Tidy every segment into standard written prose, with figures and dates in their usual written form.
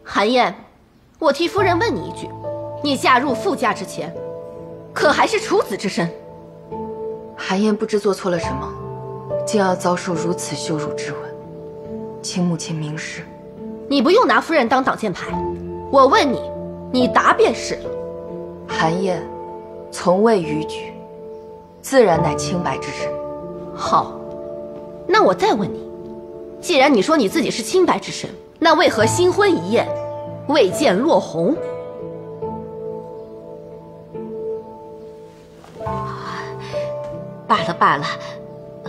韩燕，我替夫人问你一句：你嫁入傅家之前，可还是处子之身？韩燕不知做错了什么，竟要遭受如此羞辱之吻，请母亲明示。你不用拿夫人当挡箭牌，我问你，你答便是了。韩燕从未逾矩，自然乃清白之身。好，那我再问你，既然你说你自己是清白之身，那为何新婚一宴未见落红？罢了罢了，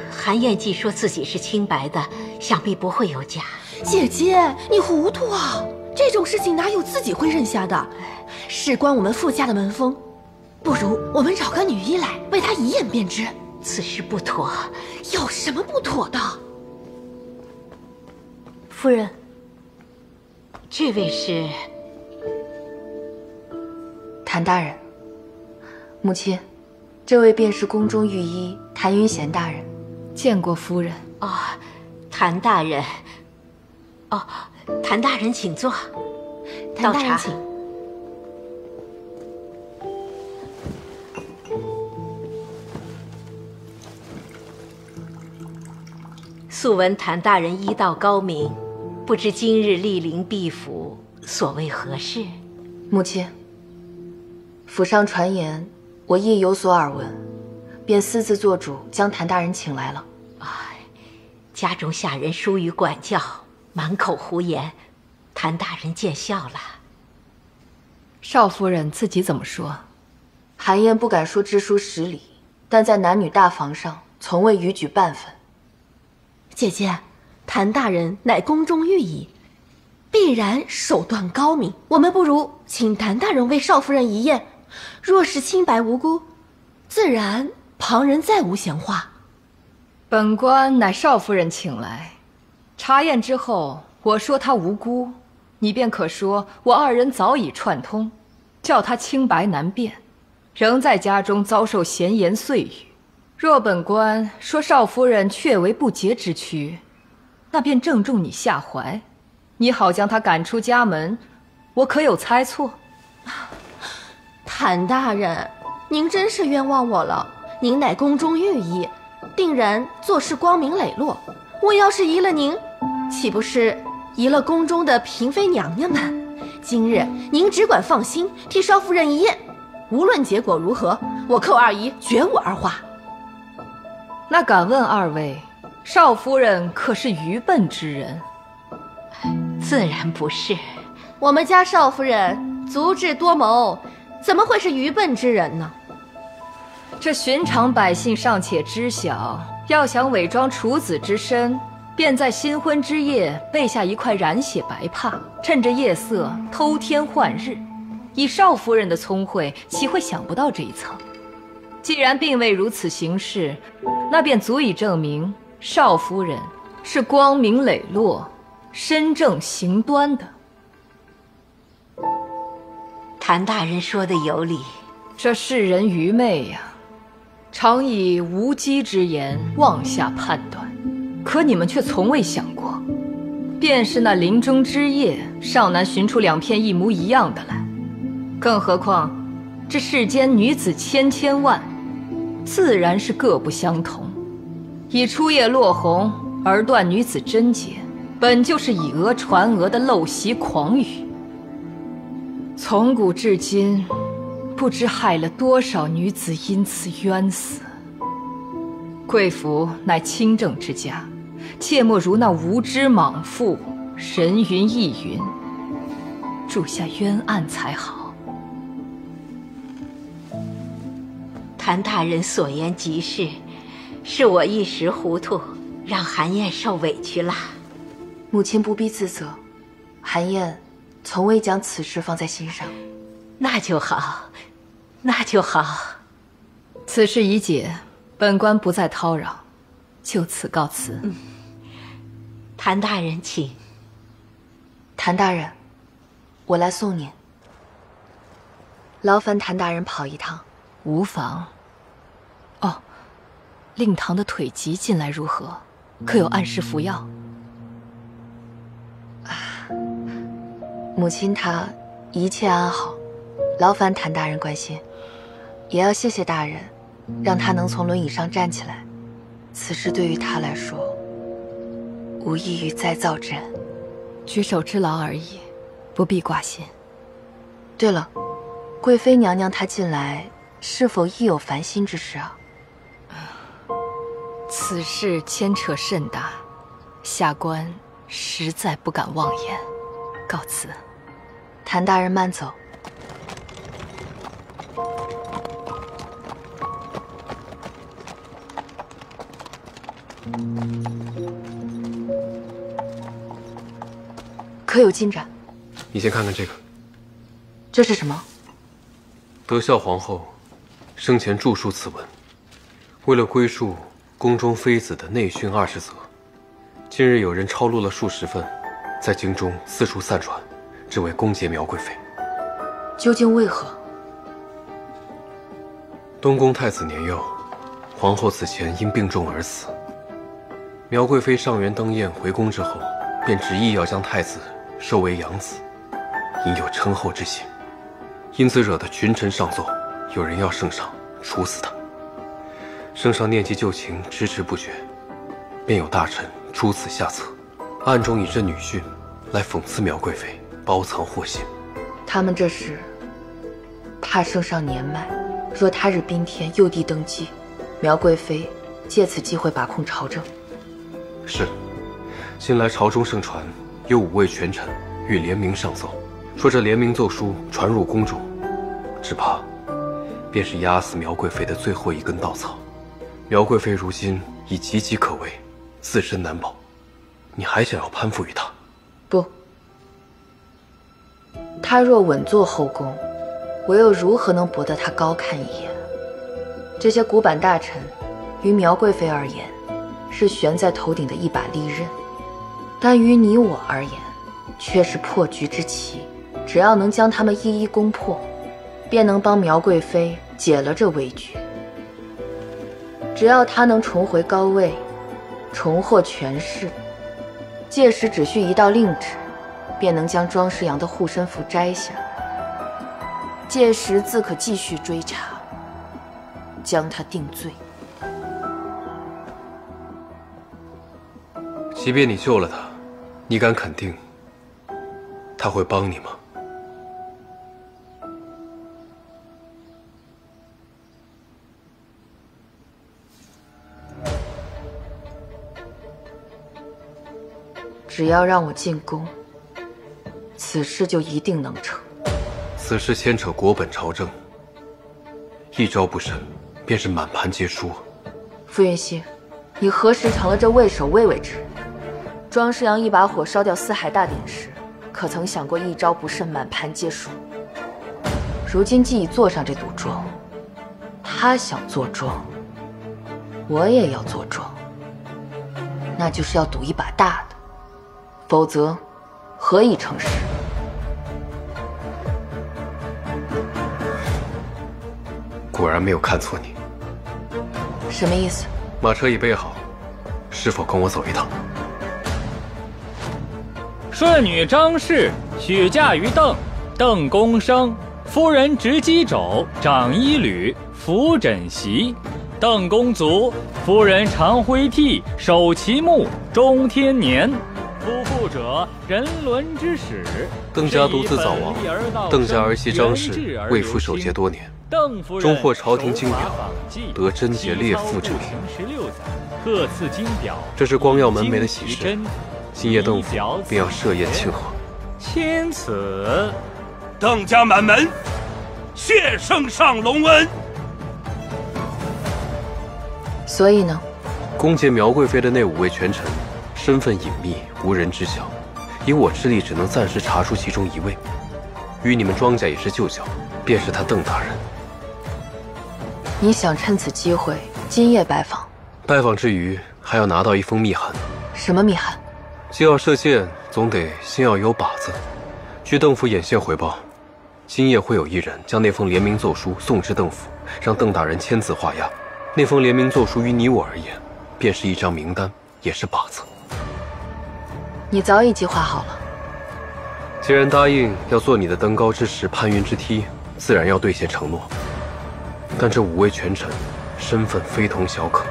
韩燕既说自己是清白的，想必不会有假。姐姐，你糊涂啊！这种事情哪有自己会认下的？事关我们傅家的门风，不如我们找个女医来为她一验便知。此事不妥。有什么不妥的？夫人，这位是谭大人。母亲，这位便是宫中御医谭云贤大人。见过夫人。哦，谭大人。哦，谭大人请坐。谭大人请。素闻谭大人医道高明，不知今日莅临毕府，所谓何事？母亲，府上传言，我亦有所耳闻，便私自做主将谭大人请来了。家中下人疏于管教，满口胡言，谭大人见笑了。少夫人自己怎么说？韩燕不敢说知书识礼，但在男女大防上，从未逾矩半分。姐姐，谭大人乃宫中御医，必然手段高明。我们不如请谭大人为少夫人一验，若是清白无辜，自然旁人再无闲话。本官乃少夫人请来，查验之后，我说她无辜，你便可说我二人早已串通，叫她清白难辨，仍在家中遭受闲言碎语。若本官说少夫人确为不洁之躯，那便正中你下怀，你好将她赶出家门，我可有猜错？谭大人，您真是冤枉我了。您乃宫中御医，定然做事光明磊落。我要是疑了您，岂不是疑了宫中的嫔妃娘娘们？今日您只管放心，替少夫人一验，无论结果如何，我寇二姨绝无二话。那敢问二位，少夫人可是愚笨之人？自然不是。我们家少夫人足智多谋，怎么会是愚笨之人呢？这寻常百姓尚且知晓，要想伪装处子之身，便在新婚之夜备下一块染血白帕，趁着夜色偷天换日。以少夫人的聪慧，岂会想不到这一层？既然并未如此行事，那便足以证明少夫人是光明磊落、身正行端的。谭大人说的有理。这世人愚昧呀，常以无稽之言妄下判断，可你们却从未想过，便是那林中之夜，尚难寻出两片一模一样的来，更何况这世间女子千千万，自然是各不相同。以初夜落红而断女子贞洁，本就是以讹传讹的陋习狂语。从古至今，不知害了多少女子因此冤死。贵府乃清正之家，切莫如那无知莽妇人云亦云，铸下冤案才好。谭大人所言极是，是我一时糊涂，让韩燕受委屈了。母亲不必自责，韩燕从未将此事放在心上。那就好，那就好。此事已解，本官不再叨扰，就此告辞。谭大人请。谭大人，我来送您。劳烦谭大人跑一趟。无妨。哦，令堂的腿疾近来如何？可有按时服药？母亲她一切安好，劳烦谭大人关心。也要谢谢大人，让她能从轮椅上站起来。此事对于她来说，无异于再造之恩。举手之劳而已，不必挂心。对了，贵妃娘娘她近来是否亦有烦心之事啊？此事牵扯甚大，下官实在不敢妄言。告辞。谭大人慢走。可有进展？你先看看这个。这是什么？德孝皇后生前著述此文，为了归述宫中妃子的内训20则，近日有人抄录了数十份，在京中四处散传，只为攻讦苗贵妃。究竟为何？东宫太子年幼，皇后此前因病重而死。苗贵妃上元登宴回宫之后，便执意要将太子收为养子，因有称后之嫌，因此惹得群臣上奏，有人要圣上处死他。圣上念及旧情，迟迟不决，便有大臣出此下策，暗中以这女训来讽刺苗贵妃包藏祸心。他们这是怕圣上年迈，若他日宾天幼帝登基，苗贵妃借此机会把控朝政。是，近来朝中盛传有5位权臣欲联名上奏，说这联名奏书传入宫中，只怕便是压死苗贵妃的最后一根稻草。苗贵妃如今已岌岌可危，自身难保，你还想要攀附于她？不，她若稳坐后宫，我又如何能博得她高看一眼？这些古板大臣，于苗贵妃而言，是悬在头顶的一把利刃，但于你我而言，却是破局之棋。只要能将他们一一攻破，便能帮苗贵妃解了这危局。只要她能重回高位，重获权势，届时只需一道令旨，便能将庄世阳的护身符摘下。届时自可继续追查，将他定罪。即便你救了他，你敢肯定他会帮你吗？只要让我进宫，此事就一定能成。此事牵扯国本朝政，一招不慎，便是满盘皆输。傅云熙，你何时成了这畏首畏尾之人？庄世阳一把火烧掉四海大典时，可曾想过一招不慎，满盘皆输？如今既已坐上这赌庄，他想坐庄，我也要坐庄，那就是要赌一把大的，否则何以成事？果然没有看错你。什么意思？马车已备好，是否跟我走一趟？顺女张氏许嫁于邓公生，夫人执机帚，掌衣履，扶枕席。邓公卒，夫人常徽屉，守其墓，终天年。夫妇者，人伦之始。邓家独自早亡，邓家儿媳张氏为夫守节多年，终获朝廷金表，得贞洁烈妇之名。特赐金表，这是光耀门楣的喜事，今夜邓府便要设宴庆贺。钦此。邓家满门，谢圣上隆恩。所以呢？攻讦苗贵妃的那5位权臣，身份隐秘，无人知晓。以我之力，只能暂时查出其中1位。与你们庄家也是旧交，便是他邓大人。你想趁此机会今夜拜访？拜访之余，还要拿到一封密函。什么密函？既要射箭，总得先要有靶子。据邓府眼线回报，今夜会有一人将那封联名奏书送至邓府，让邓大人签字画押。那封联名奏书于你我而言，便是一张名单，也是靶子。你早已计划好了。既然答应要做你的登高之石、攀云之梯，自然要兑现承诺。但这5位权臣身份非同小可，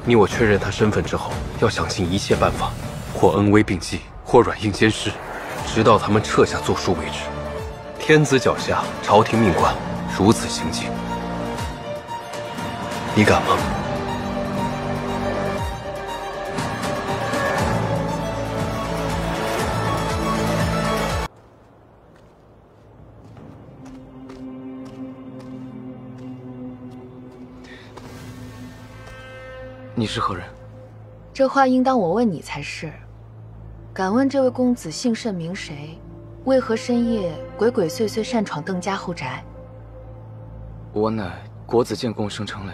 你我确认他身份之后，要想尽一切办法，或恩威并济，或软硬兼施，直到他们撤下奏书为止。天子脚下，朝廷命官，如此行径，你敢吗？你是何人？这话应当我问你才是。敢问这位公子姓甚名谁？为何深夜鬼鬼祟祟擅闯邓家后宅？我乃国子监贡生程磊，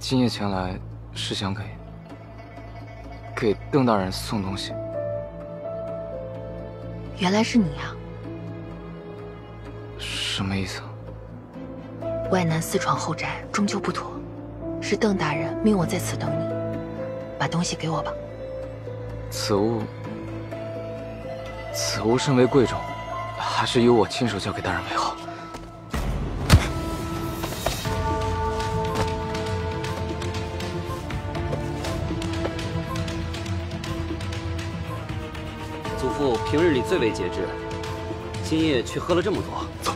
今夜前来是想给邓大人送东西。原来是你啊！什么意思？外男私闯后宅，终究不妥。是邓大人命我在此等你，把东西给我吧。此物甚为贵重，还是由我亲手交给大人为好。祖父平日里最为节制，今夜却喝了这么多，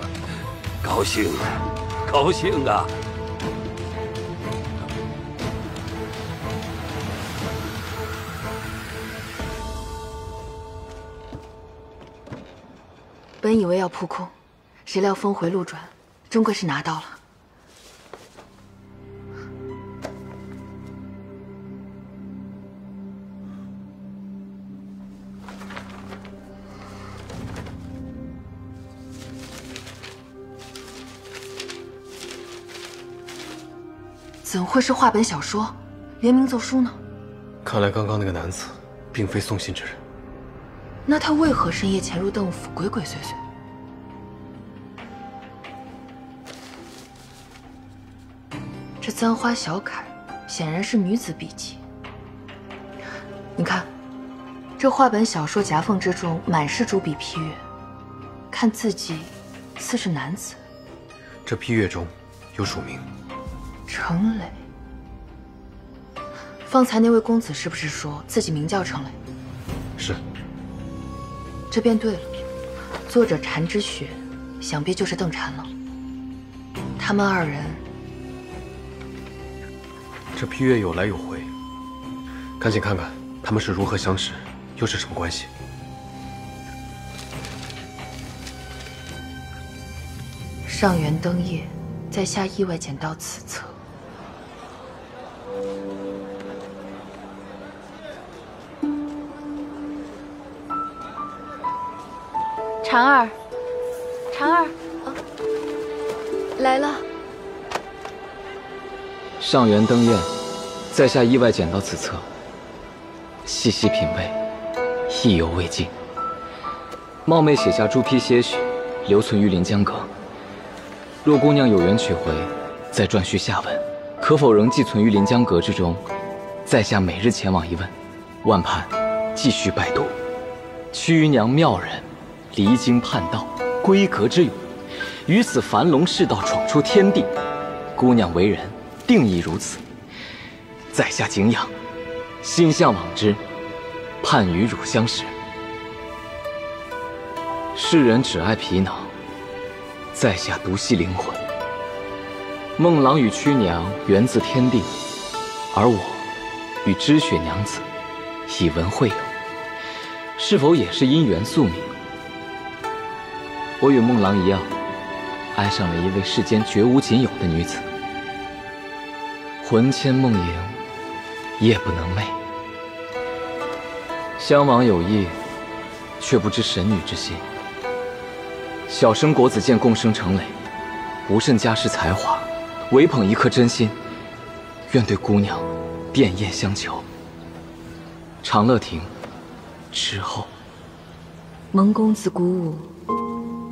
高兴啊，高兴啊！本以为要扑空，谁料峰回路转，终归是拿到了。怎会是话本小说，原名奏书呢？看来刚刚那个男子，并非送信之人。那他为何深夜潜入邓府，鬼鬼祟祟？这簪花小楷显然是女子笔迹。你看，这话本小说夹缝之中满是朱笔批阅，看字迹似是男子。这批阅中有署名，程磊。方才那位公子是不是说自己名叫程磊？是。这便对了，作者禅之雪，想必就是邓禅了。他们二人，这批阅有来有回，赶紧看看他们是如何相识，又是什么关系。上元灯夜，在下意外捡到此册。婵儿，婵儿，来了。上元灯宴，在下意外捡到此册，细细品味，意犹未尽。冒昧写下朱批些许，留存于临江阁。若姑娘有缘取回，再撰叙下文，可否仍寄存于临江阁之中？在下每日前往一问，万盼继续拜读。屈娘妙人，离经叛道，闺阁之勇，于此樊笼世道闯出天地。姑娘为人，定亦如此。在下敬仰，心向往之，盼与汝相识。世人只爱皮囊，在下独系灵魂。孟郎与屈娘源自天地，而我与知雪娘子以文会友，是否也是因缘宿命？我与孟郎一样，爱上了一位世间绝无仅有的女子，魂牵梦萦，夜不能寐。相往有意，却不知神女之心。小生国子监贡生程磊，不甚家世才华，唯捧一颗真心，愿对姑娘奠宴相求。长乐亭之后。蒙公子鼓舞，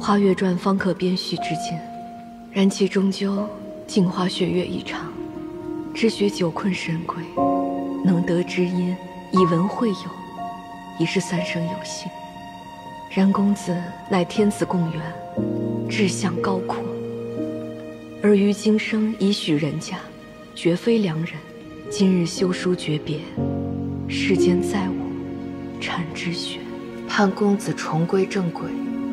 花月传方可编续至今，然其终究镜花雪月一场。知学久困神归，能得知音，以文会友，已是三生有幸。然公子乃天子共元，志向高阔，而于今生已许人家，绝非良人。今日修书诀别，世间再无产之学，盼公子重归正轨，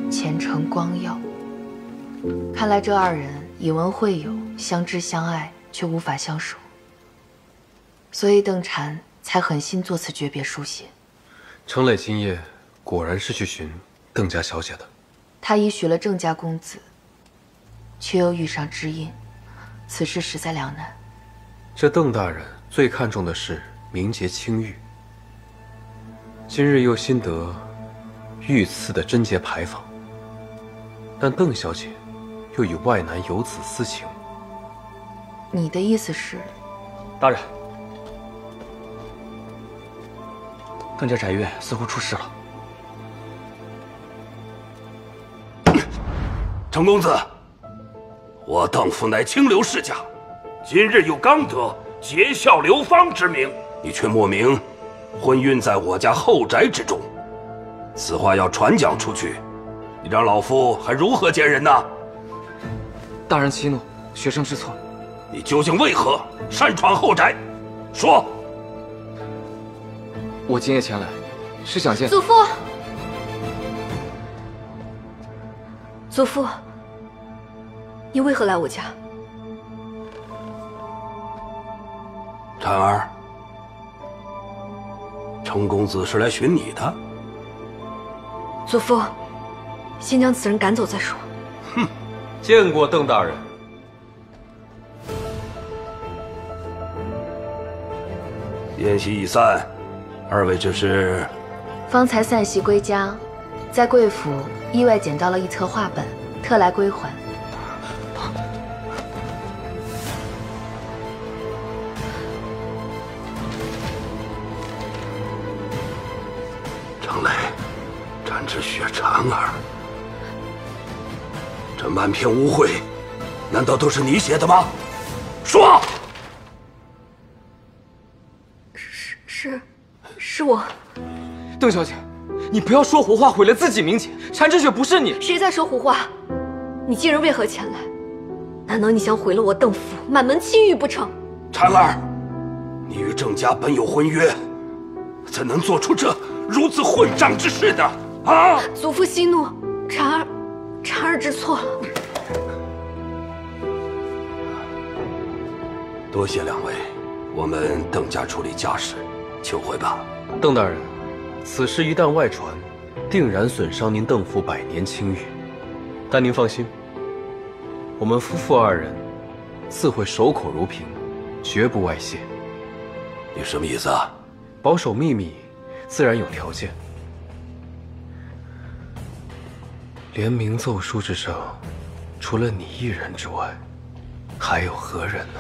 前程光耀。看来这二人以文会友，相知相爱，却无法相守，所以邓婵才狠心作此诀别书写。程磊今夜果然是去寻邓家小姐的。他已许了郑家公子，却又遇上知音，此事实在两难。这邓大人最看重的是名节清誉，今日又新得御赐的贞节牌坊，但邓小姐又与外男有子私情。你的意思是？大人，邓家宅院似乎出事了。程公子，我邓府乃清流世家，今日又刚得节孝流芳之名，你却莫名婚姻在我家后宅之中，此话要传讲出去，你让老夫还如何见人呢？大人息怒，学生知错。你究竟为何擅闯后宅？说。我今夜前来，是想见祖父。祖父，你为何来我家？婵儿，程公子是来寻你的。祖父，先将此人赶走再说。哼，见过邓大人。宴席已散，二位这是？方才散席归家，在贵府意外捡到了一册画本，特来归还。程磊，沾之血婵儿，这满篇污秽，难道都是你写的吗？说。是我。邓小姐，你不要说胡话，毁了自己名节。婵之雪不是你。谁在说胡话？你今日为何前来？难道你想毁了我邓府满门清誉不成？婵儿，你与郑家本有婚约，怎能做出这如此混账之事呢？啊！祖父息怒，婵儿知错了。多谢两位，我们邓家处理家事，求回吧。邓大人，此事一旦外传，定然损伤您邓府百年清誉。但您放心，我们夫妇二人自会守口如瓶，绝不外泄。你什么意思啊？保守秘密，自然有条件。连名奏书之上，除了你一人之外，还有何人呢？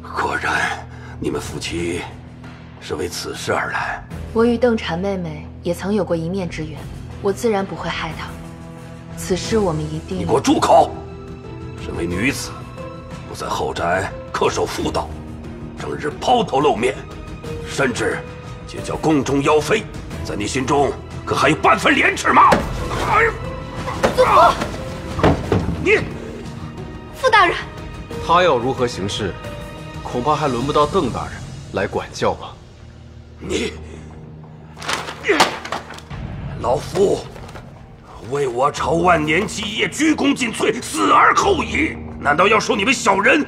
果然，你们夫妻是为此事而来。我与邓婵妹妹也曾有过一面之缘，我自然不会害她。此事我们一定……你给我住口！身为女子，不在后宅恪守妇道，整日抛头露面，甚至结交宫中妖妃，在你心中可还有半分廉耻吗？祖父，你，傅大人，他要如何行事，恐怕还轮不到邓大人来管教吧。你，老夫为我朝万年基业鞠躬尽瘁，死而后已，难道要受你们小人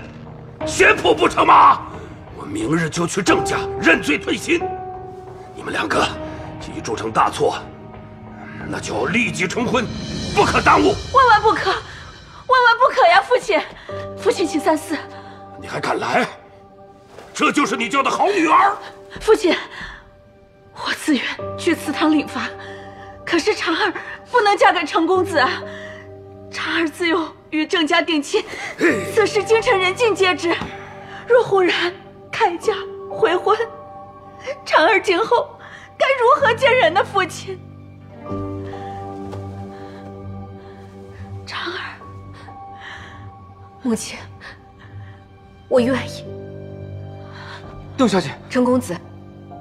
胁迫不成吗？我明日就去郑家认罪退亲。你们两个既铸成大错，那就要立即成婚，不可耽误。万万不可，万万不可呀！父亲，父亲请三思。你还敢来？这就是你教的好女儿？父亲，我自愿去祠堂领罚，可是婵儿不能嫁给程公子啊！婵儿自幼与郑家定亲，此事京城人尽皆知。若忽然开嫁回婚，婵儿今后该如何见人呢？父亲，婵儿，母亲，我愿意。邓小姐，程公子，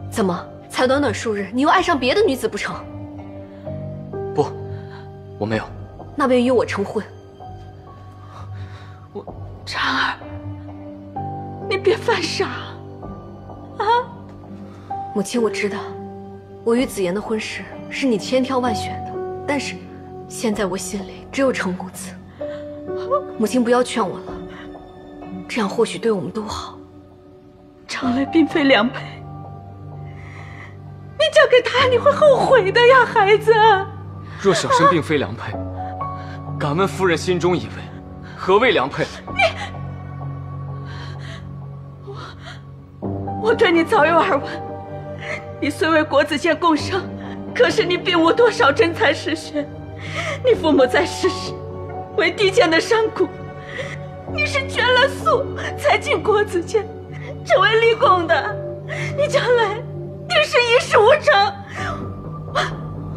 怎么才才短短数日，你又爱上别的女子不成？不，我没有。那便与我成婚。婵儿，你别犯傻啊！母亲，我知道，我与子言的婚事是你千挑万选的，但是现在我心里只有程公子。母亲不要劝我了，这样或许对我们都好。婵儿并非良配，你嫁给他你会后悔的呀，孩子。若小生并非良配，敢问夫人心中以为何谓良配？我对你早有耳闻，你虽为国子监贡生，可是你并无多少真才实学。你父母在世时为地监的商贾，你是捐了粟才进国子监，成为立贡的。你将来定是一事无成。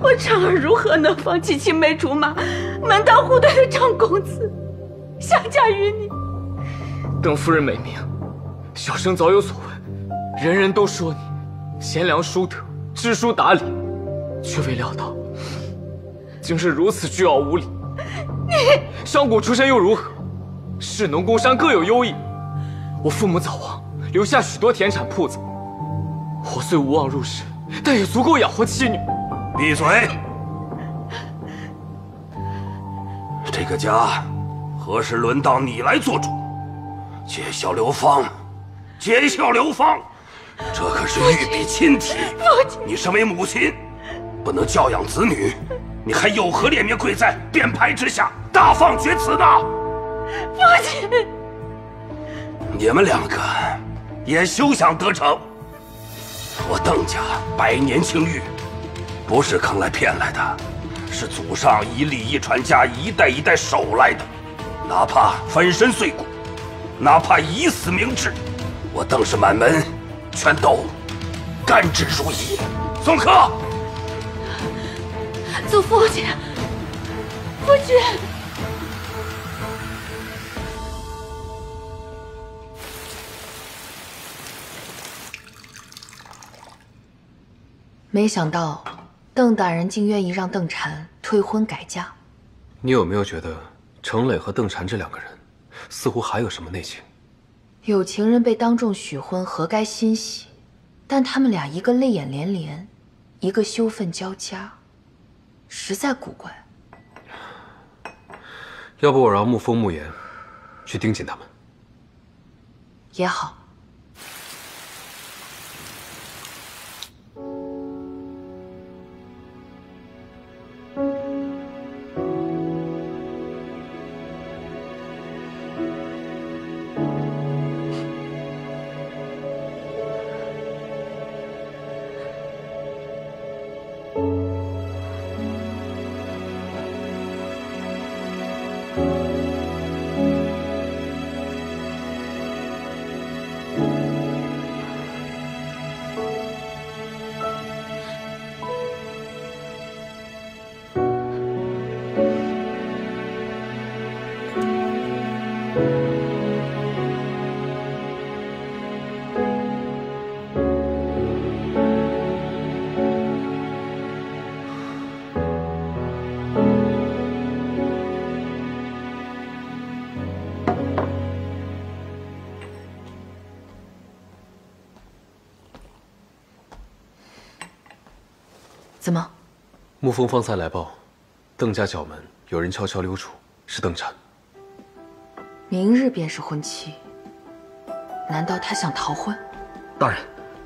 我婵儿如何能放弃青梅竹马、门当户对的张公子，相嫁于你？等夫人美名，小生早有所闻。人人都说你贤良淑德、知书达理，却未料到竟是如此倨傲无礼。你商贾出身又如何？士农工商各有优异。我父母早亡，留下许多田产铺子。我虽无望入仕，但也足够养活妻女。闭嘴！这个家何时轮到你来做主？结孝流芳，结孝流芳，这可是玉璧亲体。你身为母亲，不能教养子女，你还有何脸面跪在便牌之下大放厥词呢？父亲，你们两个也休想得逞。我邓家百年清誉，不是坑来骗来的，是祖上以礼义传家，一代一代守来的。哪怕粉身碎骨，哪怕以死明志，我邓氏满门全都甘之如饴。送客。祖父亲，父亲。没想到邓大人竟愿意让邓婵退婚改嫁。你有没有觉得程磊和邓婵这两个人似乎还有什么内情？有情人被当众许婚，何该欣喜？但他们俩一个泪眼连连，一个羞愤交加，实在古怪。要不我让沐风、沐言去盯紧他们。也好。怎么？沐风方才来报，邓家角门有人悄悄溜出，是邓婵。明日便是婚期，难道他想逃婚？大人，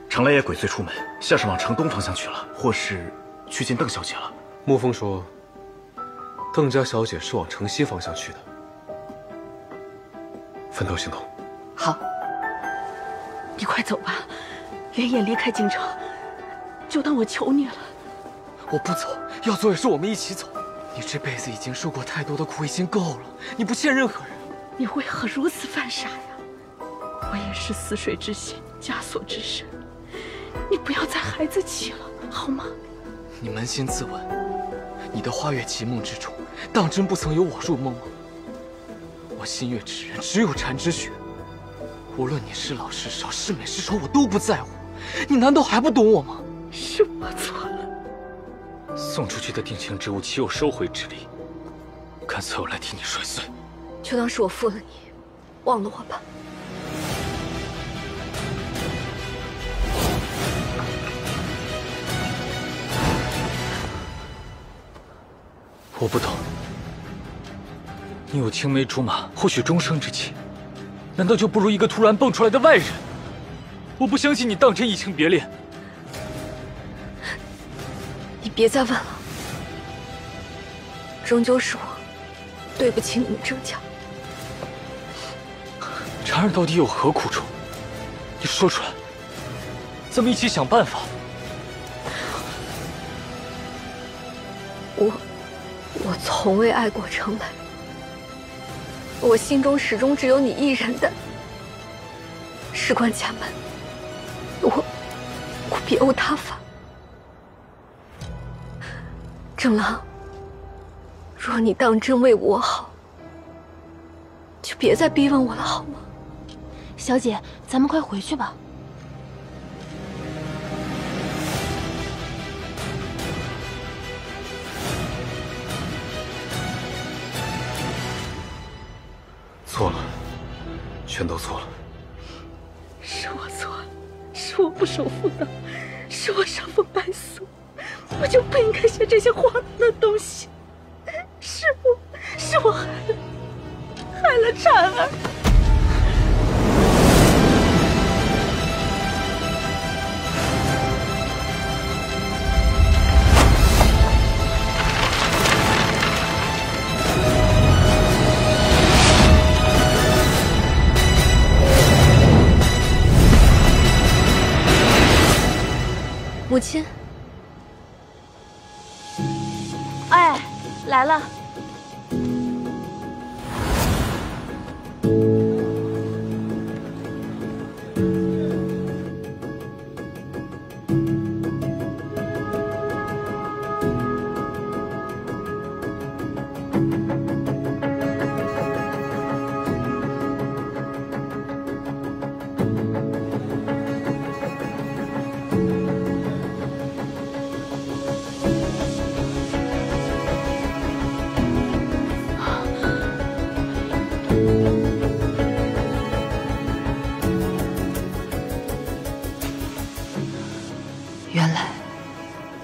程雷也鬼祟出门，像是往城东方向去了，或是去见邓小姐了。沐风说，邓家小姐是往城西方向去的。分头行动。好，你快走吧，连夜离开京城，就当我求你了。我不走，要走也是我们一起走。你这辈子已经受过太多的苦，已经够了，你不欠任何人。你为何如此犯傻呀？我也是泗水之心，枷锁之身，你不要再孩子气了，好吗？你扪心自问，你的花月奇梦之中，当真不曾有我入梦吗？我心悦之人只有婵之雪，无论你是老是少，是美是丑，我都不在乎。你难道还不懂我吗？是我错了。送出去的定情之物岂有收回之理？干脆我来替你摔碎。就当是我负了你，忘了我吧。我不懂，你有青梅竹马，或许终生之情，难道就不如一个突然蹦出来的外人？我不相信你当真移情别恋。你别再问了，终究是我对不起你们郑家。婵儿到底有何苦衷？你说出来，咱们一起想办法。我从未爱过程磊，我心中始终只有你一人的。事关家门，我别无他法。郑郎，若你当真为我好，就别再逼问我了，好吗？小姐，咱们快回去吧。错了，全都错了。是我错了，是我不守妇道，是我伤风败俗，我就不应该写这些荒唐的东西。是我害了婵儿。母亲，哎，来了。原来，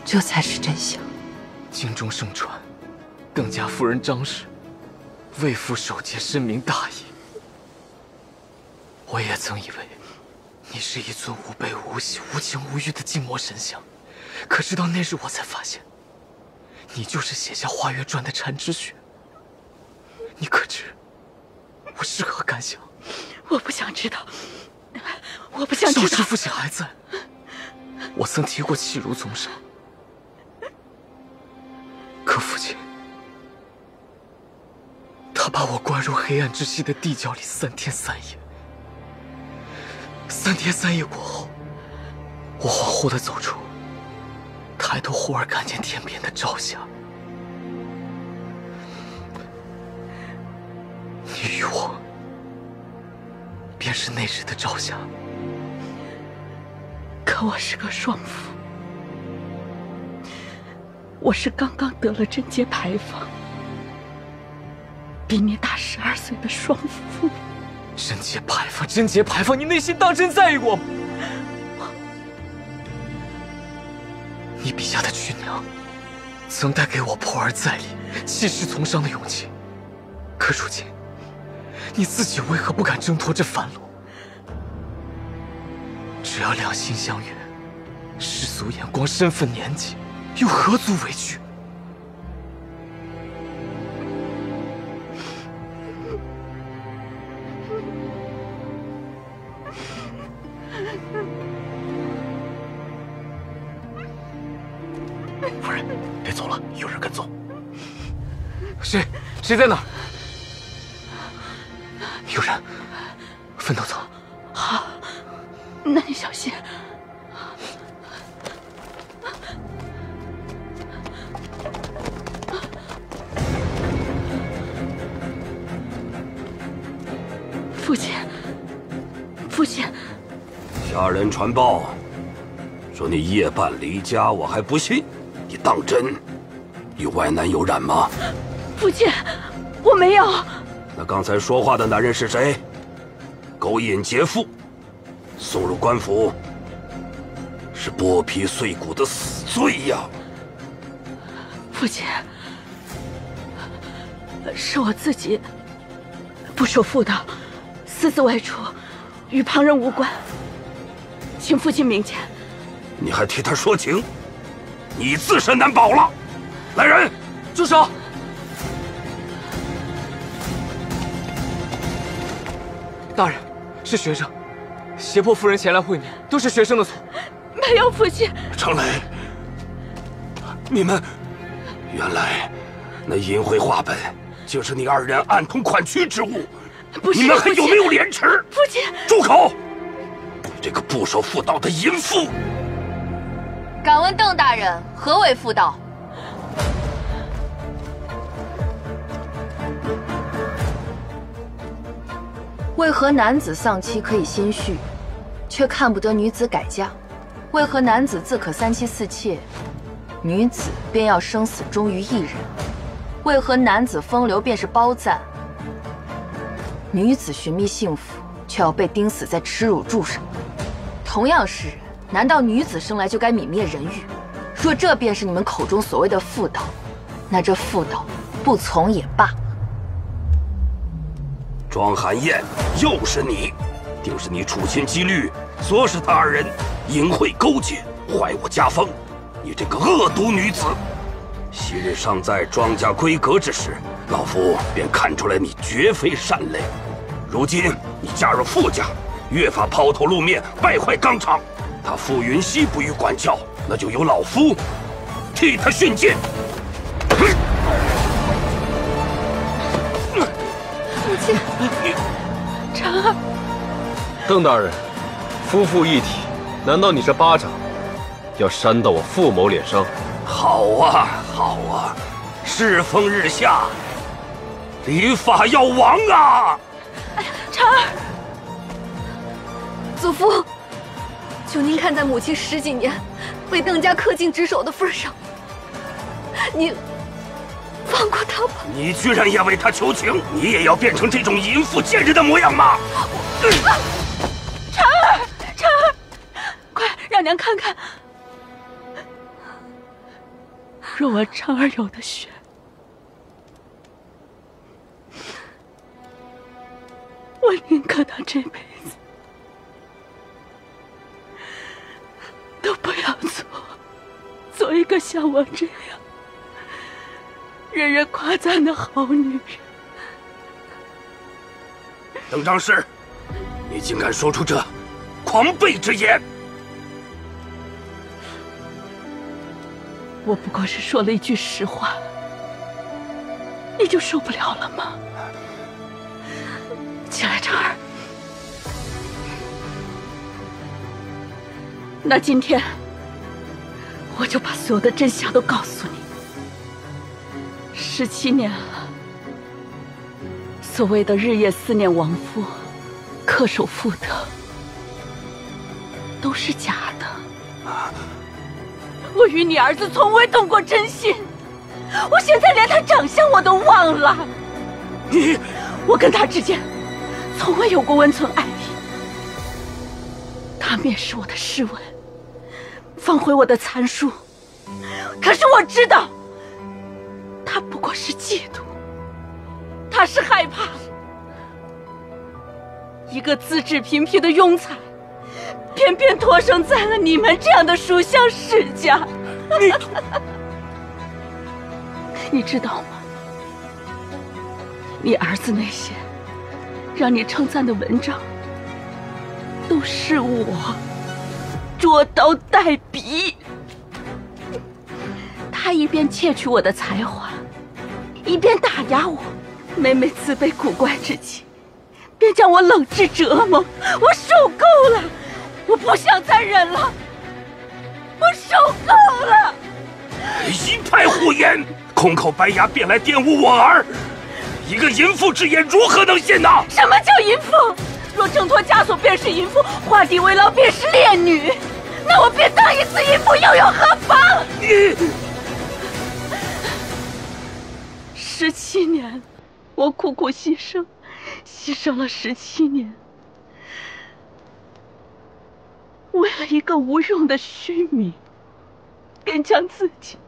这才是真相。京中盛传，邓家夫人张氏为父守节，深明大义。我也曾以为你是一尊无悲无喜、无情无欲的静默神像，可直到那日，我才发现，你就是写下《花月传》的缠之雪。你可知我是何感想？我不想知道，我不想知道。少时父亲还在，我曾提过弃儒从商，可父亲他把我关入黑暗之息的地窖里3天3夜。3天3夜过后，我恍惚地走出，抬头忽而看见天边的朝霞。你与我，便是那日的朝霞。可我是个双夫，我是刚刚得了贞节牌坊，比你大12岁的双夫。贞节牌坊，贞节牌坊，你内心当真在意我吗？你笔下的曲娘，曾带给我破而再立、弃世从商的勇气。可如今，你自己为何不敢挣脱这凡路？只要两心相悦，世俗眼光、身份、年纪，又何足为惧？夫人，别走了，有人跟踪。谁在哪儿？有人，分头走。好，那你小心。父亲，下人传报，说说你夜半离家，我还不信。你当真与外男有染吗？父亲，我没有。那刚才说话的男人是谁？勾引劫妇，送入官府，是剥皮碎骨的死罪呀！父亲，是我自己不守妇道，私自外出，与旁人无关，请父亲明鉴。你还替他说情，你自身难保了。来人，住手！大人，是学生，胁迫夫人前来会面，都是学生的错。没有，父亲。程磊，你们原来那淫秽画本就是你二人暗通款曲之物，不是？你们还有没有廉耻？父亲，住口！你这个不守妇道的淫妇！敢问邓大人，何为妇道？为何男子丧妻可以心绪，却看不得女子改嫁？为何男子自可三妻四妾，女子便要生死忠于一人？为何男子风流便是褒赞，女子寻觅幸福却要被钉死在耻辱柱上？同样是人，难道女子生来就该泯灭人欲？若这便是你们口中所谓的妇道，那这妇道不从也罢。庄寒燕，又是你，定是你处心积虑，唆使他二人淫秽勾结，坏我家风。你这个恶毒女子！昔日尚在庄家闺阁之时，老夫便看出来你绝非善类。如今你嫁入傅家，越发抛头露面，败坏纲常。他傅云溪不予管教，那就由老夫替他训诫。父亲，婵儿，邓大人，夫妇一体，难道你这巴掌要扇到我傅某脸上？好啊，好啊，世风日下，礼法要亡啊！婵儿，祖父，求您看在母亲10几年为邓家恪尽职守的份上，您放过他吧。你居然也为他求情，你也要变成这种淫妇贱人的模样吗？婵儿，婵儿，快让娘看看，若我婵儿有的血，我宁可她这辈子都不要做一个像我这样人人夸赞的好女人。邓张氏，你竟敢说出这狂悖之言！我不过是说了一句实话，你就受不了了吗？起来，婵儿。那今天我就把所有的真相都告诉你。17年了，所谓的日夜思念亡夫，恪守妇德，都是假的。我与你儿子从未动过真心，我现在连他长相我都忘了。我跟他之间从未有过温存爱意。他蔑视我的诗文，放毁我的残书，可是我知道他不过是嫉妒，他是害怕一个资质平平的庸才偏偏托生在了你们这样的书香世家。你知道吗？你儿子那些让你称赞的文章，都是我捉刀带笔。他一边窃取我的才华，一边打压我，每每自卑古怪之极，便将我冷炙折磨。我受够了，我不想再忍了，我受够了！一派胡言，空口白牙便来玷污我儿，一个淫妇之言如何能信呢？什么叫淫妇？若挣脱枷锁便是淫妇，画地为牢便是烈女。那我便当一次义父又有何妨？你17年，我苦苦牺牲了17年，为了一个无用的虚名，便将自己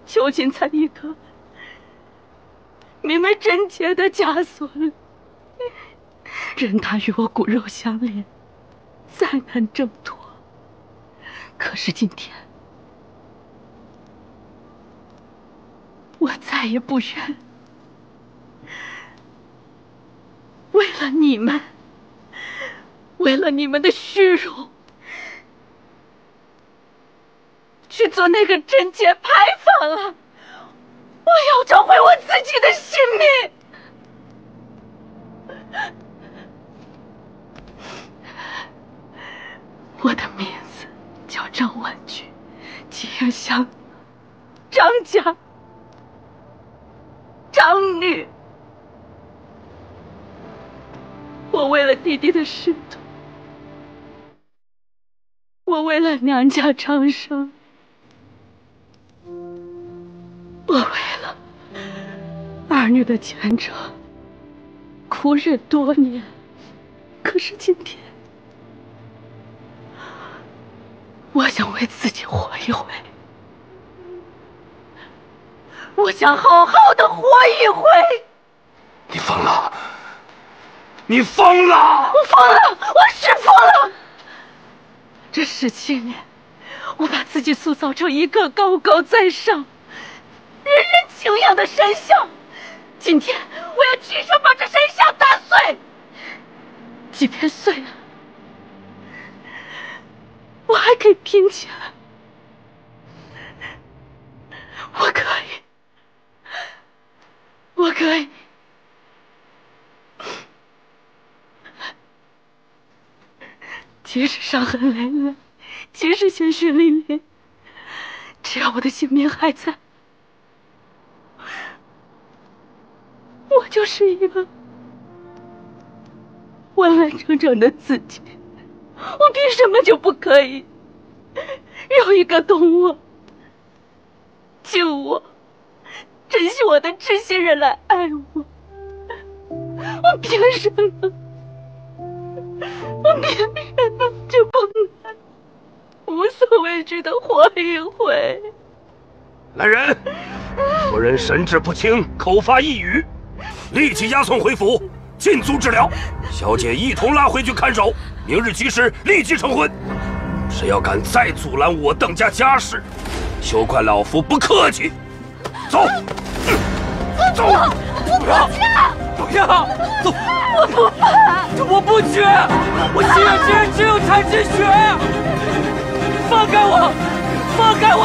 囚禁在一个明媚贞洁的枷锁里，任他与我骨肉相连，再难挣脱。可是今天，我再也不愿为了你们，为了你们的虚荣，去做那个贞洁牌坊了。我要找回我自己的性命。我的名字叫张婉君，结香张家张女。我为了弟弟的仕途，我为了娘家长生，我为了儿女的前程苦忍多年。可是今天，我想为自己活一回，我想好好的活一回。你疯了！你疯了！我疯了！我是疯了！这17年，我把自己塑造成一个高高在上、人人敬仰的神像。今天，我要亲手把这神像打碎。即便碎了，我还可以拼起来。我可以。即使伤痕累累，即使鲜血淋淋，只要我的性命还在，我就是一个完完整整的自己。我凭什么就不可以有一个懂我、敬我、珍惜我的知心人来爱我？我凭什么？我凭什么就不能无所畏惧的活一回？来人！夫人神志不清，口发异语，立即押送回府，禁足治疗。小姐一同拉回去看守，明日吉时立即成婚。谁要敢再阻拦我邓家家事，休怪老夫不客气。走，走！我不去！不要！走！我不怕！我不去！我心愿之人只有产之血！放开我！放开我！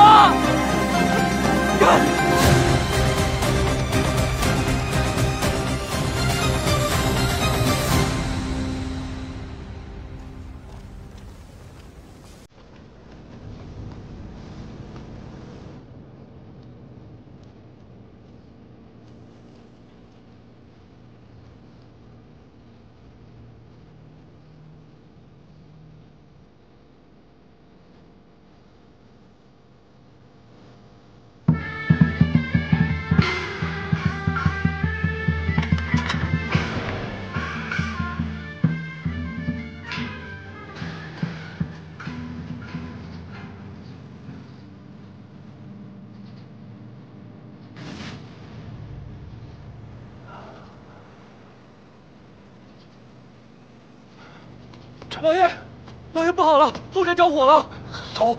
老爷不好了，后山着火了！走。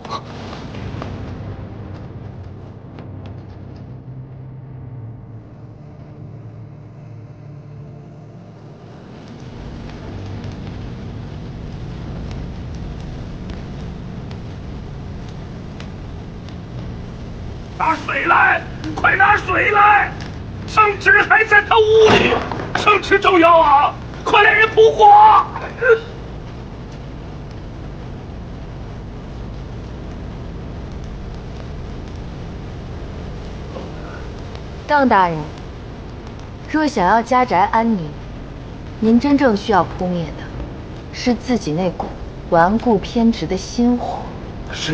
拿水来！快拿水来！圣旨还在他屋里，圣旨重要啊！快来人扑火！邓大人，若想要家宅安宁，您真正需要扑灭的是自己那股顽固偏执的心火。是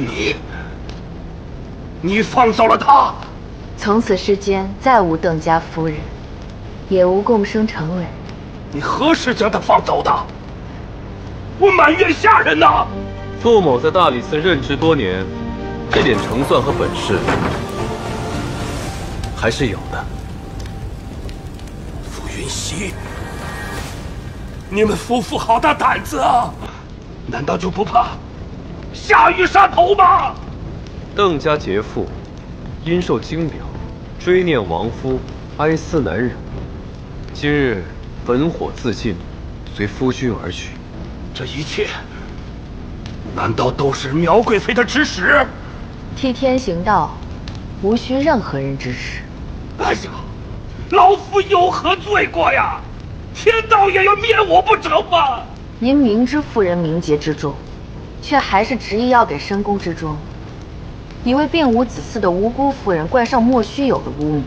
你放走了他。从此世间再无邓家夫人，也无共生成人。你何时将他放走的？我满院下人呐！傅某在大理寺任职多年，这点成算和本事还是有的。傅云熙，你们夫妇好大胆子啊！难道就不怕下狱杀头吗？邓家劫富，因受惊表，追念亡夫，哀思难忍。今日本火自尽，随夫君而去。这一切，难道都是苗贵妃的指使？替天行道，无需任何人指使。哎呀，老夫有何罪过呀？天道也要灭我不成吗？您明知妇人名节之重，却还是执意要给深宫之中一位并无子嗣的无辜妇人冠上莫须有的污名，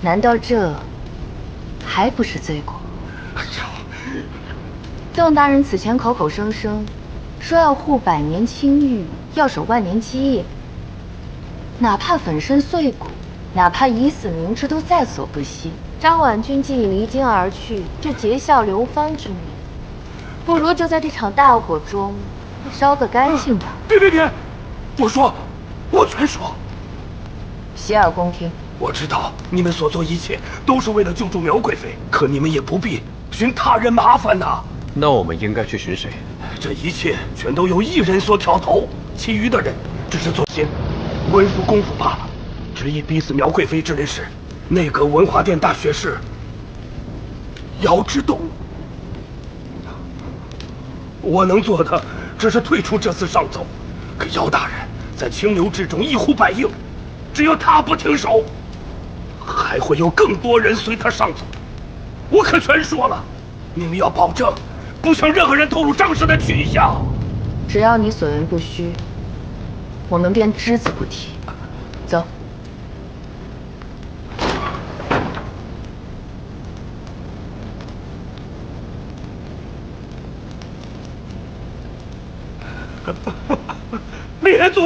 难道这还不是罪过？哎呀，邓大人此前口口声声说要护百年清誉，要守万年基业，哪怕粉身碎骨，哪怕以死明志，都在所不惜。张婉君既已离京而去，这结下流芳之名，不如就在这场大火中烧个干净吧。别！我全说。洗耳恭听。我知道你们所做一切都是为了救助苗贵妃，可你们也不必寻他人麻烦呐。那我们应该去寻谁？这一切全都由一人所挑头，其余的人只是做些文书功夫罢了。执意逼死苗贵妃之人是内阁文华殿大学士姚之洞。我能做的只是退出这次上奏，可姚大人在清流之中一呼百应，只有他不停手，还会有更多人随他上奏。我可全说了，你们要保证不向任何人透露张氏的去向。只要你所言不虚，我们便只字不提。走。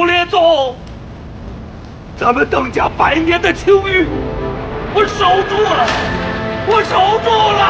列宗，咱们邓家100年的清誉，我守住了，我守住了！